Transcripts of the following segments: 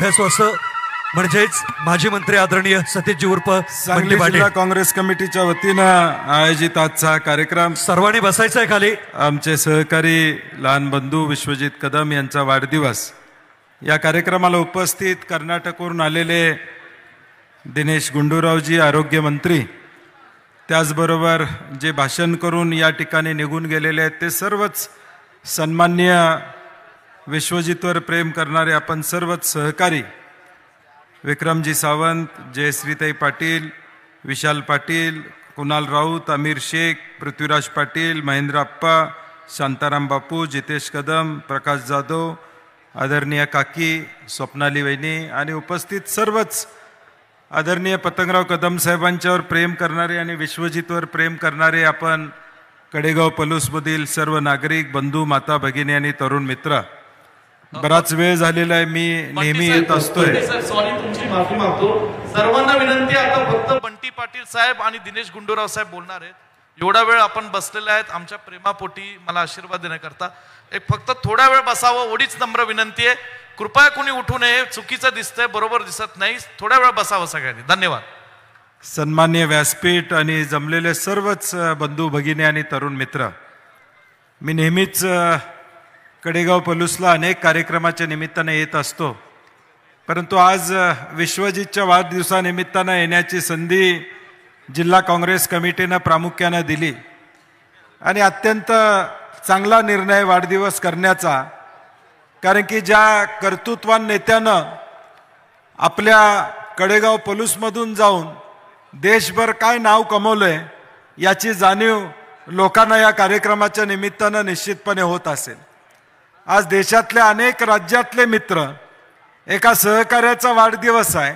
अभ्यासू म्हणजेच माजी मंत्री आदरणीय सतीशजी उर्फ सांगली जिल्हा काँग्रेस कमिटीच्या वतीनं आयोजित आजचा कार्यक्रम सर्वांनी बसायचं आहे खाली। आमचे सहकारी लहान बंधू विश्वजित कदम यांचा वाढदिवस। या कार्यक्रमाला उपस्थित कर्नाटकवरून आलेले दिनेश गुंडूरावजी आरोग्य मंत्री, त्याचबरोबर जे भाषण करून या ठिकाणी निघून गेलेले आहेत ते सर्वच सन्माननीय विश्वजितवर प्रेम करणारे आपण सर्वच सहकारी, विक्रमजी सावंत, जयश्रीताई पाटील, विशाल पाटील, कुणाल राऊत, अमीर शेख, पृथ्वीराज पाटील, महेंद्र अप्पा, शांताराम बापू, जितेश कदम, प्रकाश जाधव, आदरणीय काकी, स्वप्नाली वहिनी आणि उपस्थित सर्वच आदरणीय पतंगराव कदम साहेबांच्यावर प्रेम करणारे आणि विश्वजितवर प्रेम करणारे आपण कडेगाव पलूसमधील सर्व नागरिक बंधू, माता, भगिनी आणि तरुण मित्र, बराच वेळ झालेला आहे, मी नेहमी येत असतोय। सॉरी, तुमची माफी मागतो। सर्वांना विनंती आहे, आता फक्त बंटी पाटील साहेब आणि दिनेश गुंडूराव साहेब बोलणार आहेत। एवढा वेळ आपण बसलेले आहेत आमच्या प्रेमापोटी मला आशीर्वाद देण्याकरता, एक फक्त थोडा वेळ बसावं एवढीच नम्र विनंती आहे। कृपया कोणी उठू नये, चुकीचं दिसतंय, बरोबर दिसत नाही, थोडा वेळ बसावं सगळ्यांनी। धन्यवाद। सन्माननीय व्यासपीठ आणि जमलेले सर्वच बंधू भगिनी आणि तरुण मित्र, मी नेहमीच कडेगाव पलूसला अनेक कार्यक्रमाच्या निमित्ताने येत असतो, परंतु आज विश्वजितच्या वाढदिवसानिमित्तानं येण्याची संधी जिल्हा काँग्रेस कमिटीनं प्रामुख्यानं दिली आणि अत्यंत चांगला निर्णय वाढदिवस करण्याचा, कारण की ज्या कर्तृत्वान नेत्यानं आपल्या कडेगाव पलूसमधून जाऊन देशभर काय नाव कमवलंय याची जाणीव लोकांना या कार्यक्रमाच्या निमित्तानं निश्चितपणे होत असेल। आज देशातल्या अनेक राज्यातले मित्र, एका सहकार्याचा वाढदिवस आहे,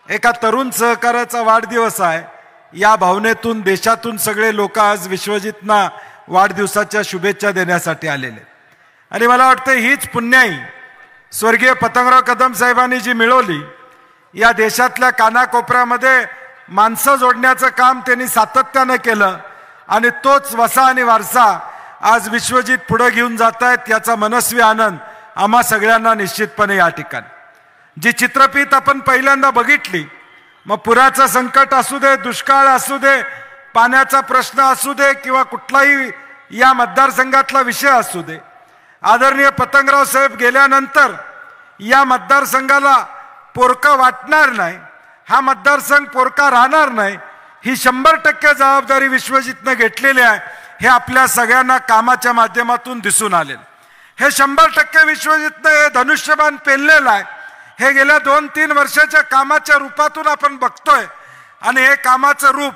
एका तरुण सहकार्याचा वाढदिवस आहे, या भावनेतून देशातून सगळे लोक आज विश्वजितना वाढदिवसाच्या शुभेच्छा देण्यासाठी आलेले आणि मला वाटतं हीच पुण्याई स्वर्गीय पतंगराव कदम साहेबांनी जी मिळवली, या देशातल्या कानाकोपऱ्यामध्ये माणसं जोडण्याचं काम त्यांनी सातत्यानं केलं आणि तोच वसा आणि वारसा आज विश्वजित पुढे घेऊन जात आहेत, याचा मनस्वी आनंद आम्हा सगळ्यांना निश्चितपणे या ठिकाणी। जी चित्रफीत आपण पहिल्यांदा बघितली, मग पुराचं संकट असू दे, दुष्काळ असू दे, पाण्याचा प्रश्न असू दे किंवा कुठलाही या मतदारसंघातला विषय असू दे, आदरणीय पतंगराव साहेब गेल्यानंतर या मतदारसंघाला पोरकं वाटणार नाही, हा मतदारसंघ पोरका राहणार नाही, ही 100% जबाबदारी विश्वजितनं घेतलेली आहे। हे आपल्या सगळ्यांना कामाच्या माध्यमातून दिसून आले। हे 100% विश्वजितनं हे धनुष्यबाण पेललेलं आहे, हे गेल्या 2-3 वर्षाच्या कामाच्या रूपातून आपण बघतोय आणि हे कामाचं रूप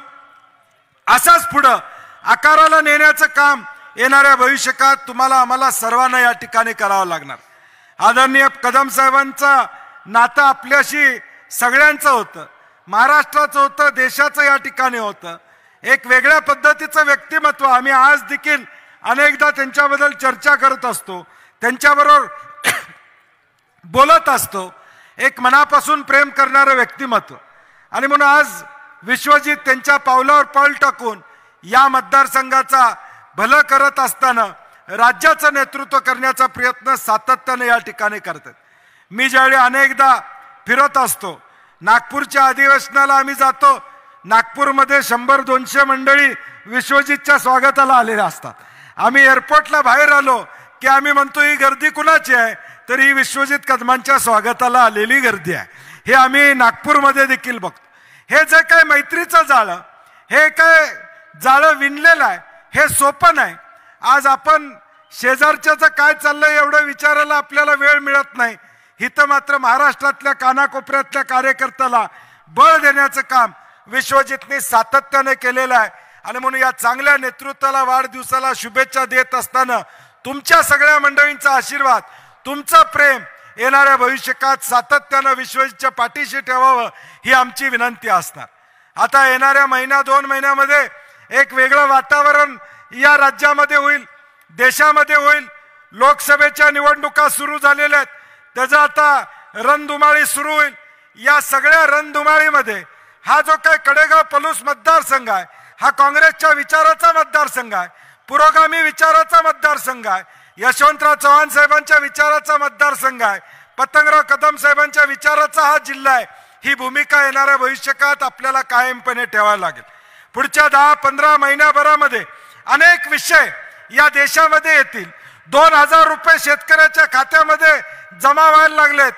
असंच पुढं आकाराला नेण्याचं काम येणाऱ्या भविष्यकाळात तुम्हाला आम्हाला सर्वांना या ठिकाणी करावं लागणार। आदरणीय कदम साहेबांचं नातं आपल्याशी सगळ्यांचं होतं, महाराष्ट्राचं होतं, देशाचं या ठिकाणी होतं, एक वेगळ्या पद्धतीचं व्यक्तिमत्व। आम्ही आज देखील अनेकदा त्यांच्याबद्दल चर्चा करत असतो, त्यांच्याबरोबर बोलत असतो, एक मनापासून प्रेम करणारं व्यक्तिमत्व आणि म्हणून आज विश्वजित त्यांच्या पावलावर पाऊल टाकून या मतदारसंघाचा भलं करत असताना राज्याचं नेतृत्व करण्याचा प्रयत्न सातत्याने या ठिकाणी करतात। मी ज्यावेळी अनेकदा फिरत असतो, नागपूरच्या अधिवेशनाला आम्ही जातो, नागपूरमध्ये 100-200 मंडळी विश्वजितच्या स्वागताला आलेले असतात। आम्ही एअरपोर्टला बाहेर आलो की आम्ही म्हणतो ही गर्दी कुणाची आहे, तर ही विश्वजित कदमांच्या स्वागताला आलेली गर्दी आहे। हे आम्ही नागपूरमध्ये देखील बघतो। हे जे काय मैत्रीचं जाळं, हे काय जाळं विणलेलं आहे, हे सोपं नाही। आज आपण शेजारच्याचं काय चाललंय एवढं विचारायला आपल्याला वेळ मिळत नाही, इथं मात्र महाराष्ट्रातल्या कानाकोपऱ्यातल्या कार्यकर्त्याला बळ देण्याचं काम विश्वजितने सातत्याने केलेलं आहे आणि म्हणून या चांगल्या नेतृत्वाला वाढदिवसाला शुभेच्छा देत असताना तुमच्या सगळ्या मंडळींचा आशीर्वाद, तुमचं प्रेम येणाऱ्या भविष्यकाळात सातत्यानं विश्वजितच्या पाठीशी ठेवावं ही आमची विनंती असणार। आता येणाऱ्या 1-2 महिन्यामध्ये एक वेगळं वातावरण या राज्यामध्ये होईल, देशामध्ये होईल। लोकसभेच्या निवडणुका सुरू झालेल्या आहेत, त्याचा आता रणधुमाळी सुरू होईल। या सगळ्या रणधुमाळीमध्ये हा जो काय कडेगाव पलूस मतदारसंघ आहे, हा काँग्रेसच्या विचाराचा मतदारसंघ आहे, पुरोगामी विचाराचा मतदारसंघ आहे, यशवंतराव चव्हाण साहेबांच्या विचाराचा मतदारसंघ आहे, पतंगराव कदम साहेबांच्या विचाराचा हा जिल्हा आहे, ही भूमिका येणाऱ्या भविष्यकाळात आपल्याला कायमपणे ठेवायला लागेल. पुढच्या 10-15 महिन्याभरामध्ये अनेक विषय या देशामध्ये येतील. 2000 रुपये शेतकऱ्याच्या खात्यामध्ये जमा व्हायला लागलेत.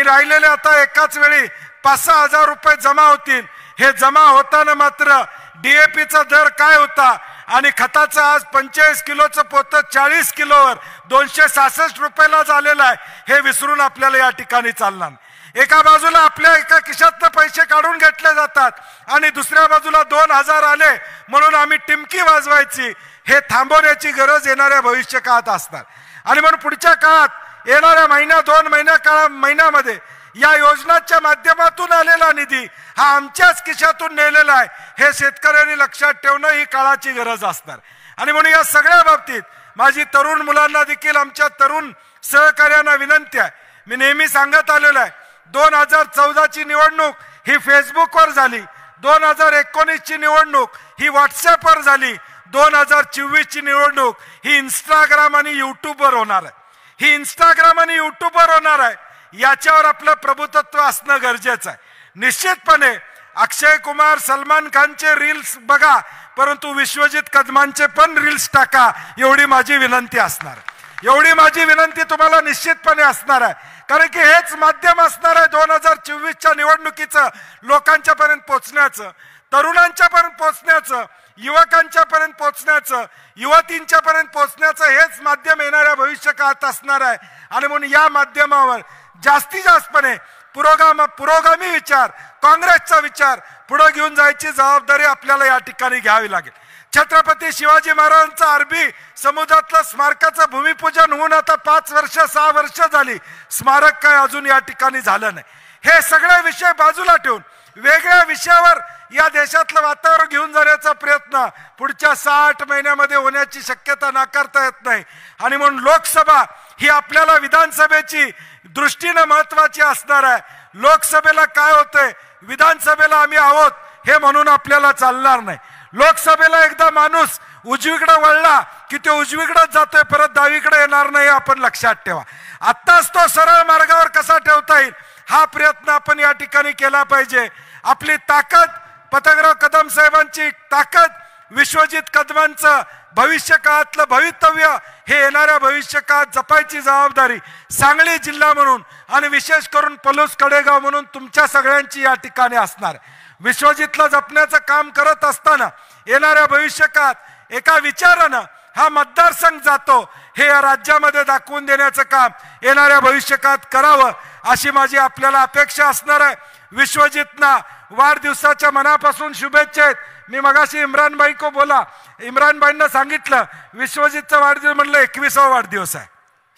राहिलेले आता एकाच वेळी 5-6 हजार रुपये जमा होतील. हे जमा होताना मात्र DAPचा दर काय होता आणि खताचं आज 45 किलोचं पोतं 40 किलोवर 266 रुपयाला झालेलं आहे, हे विसरून आपल्याला या ठिकाणी चालणार. एका बाजूला आपल्या एका खिशातनं पैसे काढून घेतले जातात आणि दुसऱ्या बाजूला 2000 आले म्हणून आम्ही टिमकी वाजवायची, हे थांबवण्याची गरज येणाऱ्या भविष्य काळात असणार. आणि म्हणून पुढच्या काळात येणाऱ्या दोन महिन्यामध्ये या योजनांच्या माध्यमातून आलेला निधी हा आमच्याच खिशातून नेलेला आहे, हे शेतकऱ्यांनी लक्षात ठेवणं ही काळाची गरज असणार. आणि म्हणून या सगळ्या बाबतीत माझी तरुण मुलांना देखील, आमच्या तरुण सहकार्यांना विनंती आहे. मी नेहमी सांगत आलेलो आहे, 2014ची निवडणूक ही फेसबुकवर झाली, 2019ची निवडणूक ही व्हॉट्सअपवर झाली, 2024ची निवडणूक ही इंस्टाग्राम आणि युट्यूबवर होणार आहे. ही इंस्टाग्राम आणि युट्यूबवर होणार आहे, याच्यावर आपलं प्रभुत्व असणं गरजेचं आहे. निश्चितपणे अक्षय कुमार, सलमान खानचे रील्स बघा, परंतु विश्वजित कदमांचे पण रील्स टाका, एवढी माझी विनंती असणार. एवढी माझी विनंती तुम्हाला निश्चितपणे असणार आहे, कारण की हेच माध्यम असणार आहे 2024च्या निवडणुकीचं लोकांच्या पर्यंत पोहोचण्याचं, तरुणांच्या पर्यंत पोहोचण्याचं, युवकांच्या पर्यंत पोहोचण्याचं, युवतींच्या पर्यंत पोहोचण्याचं हेच माध्यम येणाऱ्या भविष्यकाळात असणार आहे. आणि म्हणून या माध्यमावर जास्तीत जास्तपणे पुरोगामी विचार, काँग्रेसचा विचार पुढे घेऊन जायची जबाबदारी आपल्याला या ठिकाणी घ्यावी लागेल. छत्रपती शिवाजी महाराजांचं अरबी समुद्रातलं स्मारकाचं भूमिपूजन होऊन आता 5-6 वर्ष झाली, स्मारक काय अजून या ठिकाणी झालं नाही. हे सगळे विषय बाजूला ठेवून वेगळ्या विषयावर या देशातलं वातावरण घेऊन जाण्याचा प्रयत्न पुढच्या 6-8 महिन्यामध्ये होण्याची शक्यता नाकारता येत नाही. आणि म्हणून लोकसभा ही आपल्याला विधानसभेची दृष्टीने महत्वाची असणार आहे. लोकसभेला काय होतंय, विधानसभेला आम्ही आहोत हे म्हणून आपल्याला चालणार नाही. लोकसभेला एकदा माणूस उजवीकडे वळला की तो उजवीकडेच जातोय, परत डावीकडे येणार नाही, आपण लक्षात ठेवा. आत्ताच तो सरळ मार्गावर कसा ठेवता येईल हा प्रयत्न आपण या ठिकाणी केला पाहिजे. आपली ताकद, पतंगराव कदम साहेबांची ताकद, विश्वजित कदमांचं भविष्य काळातलं भवितव्य हे येणाऱ्या भविष्य काळात जपायची जबाबदारी सांगली जिल्हा म्हणून आणि विशेष करून पलूस कडेगाव म्हणून तुमच्या सगळ्यांची या ठिकाणी असणार. विश्वजितला जपण्याचं काम करत असताना येणाऱ्या भविष्य काळात एका विचारानं हा मतदारसंघ जातो हे या राज्यामध्ये दाखवून देण्याचं काम येणाऱ्या भविष्य काळात करावं अशी माझी आपल्याला अपेक्षा असणार आहे. विश्वजितना वाढदिवसाच्या मनापासून शुभेच्छा आहेत. मी मगाशी इम्रानभाई को बोला, इम्रानभाईंना सांगितलं विश्वजितचा वाढदिवस, म्हणलं 21वा वाढदिवस आहे.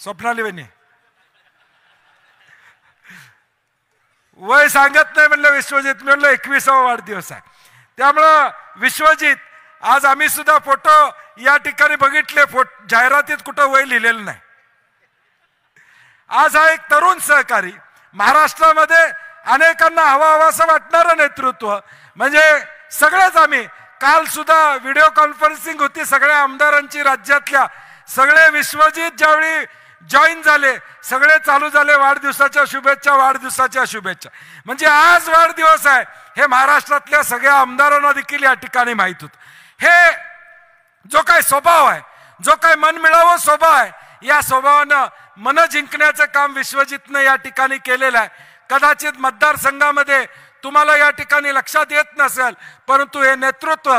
स्वप्नाली बहिणी वय सांगत नाही, म्हणलं विश्वजित, म्हणलं 21वा वाढदिवस आहे. त्यामुळं विश्वजित, आज आम्ही सुद्धा फोटो या ठिकाणी बघितले, जाहिरातीत कुठं वय लिहिलेलं नाही. आज हा एक तरुण सहकारी, महाराष्ट्रामध्ये अनेकांना हवाहवासं वाटणारं नेतृत्व, म्हणजे सगळेच आम्ही काल सुद्धा व्हिडिओ कॉन्फरन्सिंग होती सगळ्या आमदारांची राज्यातल्या, सगळे विश्वजित ज्यावेळी जॉईन झाले सगळे चालू झाले वाढदिवसाच्या शुभेच्छा, वाढदिवसाच्या शुभेच्छा. म्हणजे आज वाढदिवस आहे हे महाराष्ट्रातल्या सगळ्या आमदारांना देखील या ठिकाणी माहित होतं. हे जो काय स्वभाव आहे, जो काय मनमिळावं स्वभाव आहे, या स्वभावानं मन जिंकण्याचं काम विश्वजितनं या ठिकाणी केलेलं आहे. कदाचित मतदारसंघामध्ये तुम्हाला या ठिकाणी लक्षात येत नसेल, परंतु हे नेतृत्व,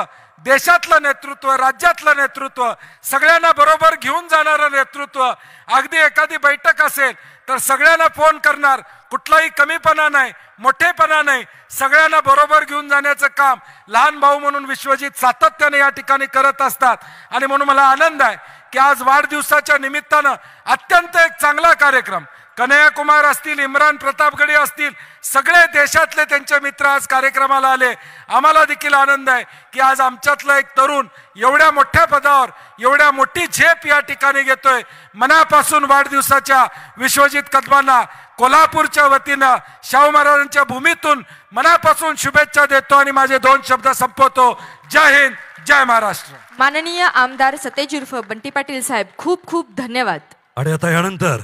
देशातलं नेतृत्व, राज्यातलं नेतृत्व, सगळ्यांना बरोबर घेऊन जाणारं नेतृत्व, अगदी एखादी बैठक असेल तर सगळ्यांना फोन करणार, कुठलाही कमीपणा नाही, मोठेपणा नाही, सगळ्यांना बरोबर घेऊन जाण्याचं काम लहान भाऊ म्हणून विश्वजित सातत्याने या ठिकाणी करत असतात. आणि म्हणून मला आनंद आहे की आज वाढदिवसाच्या निमित्तानं अत्यंत एक चांगला कार्यक्रम, कन्हैया कुमार असतील, इम्रान प्रतापगडी असतील, सगळे देशातले त्यांचे मित्र आज कार्यक्रमाला आले. आम्हाला देखील आनंद आहे की आज आमच्यातला एक तरुण एवढ्या मोठ्या पदावर एवढ्या मोठी झेप या ठिकाणी घेतोय. मनापासून वाढदिवसाच्या विश्वजित कदमांना कोल्हापूरच्या वतीनं शाहू महाराजांच्या भूमीतून मनापासून शुभेच्छा देतो आणि माझे 2 शब्द संपवतो. जय हिंद, जय महाराष्ट्र. माननीय आमदार सतेज उर्फ बंटी पाटील साहेब, खूप खूप धन्यवाद. आणि आता यानंतर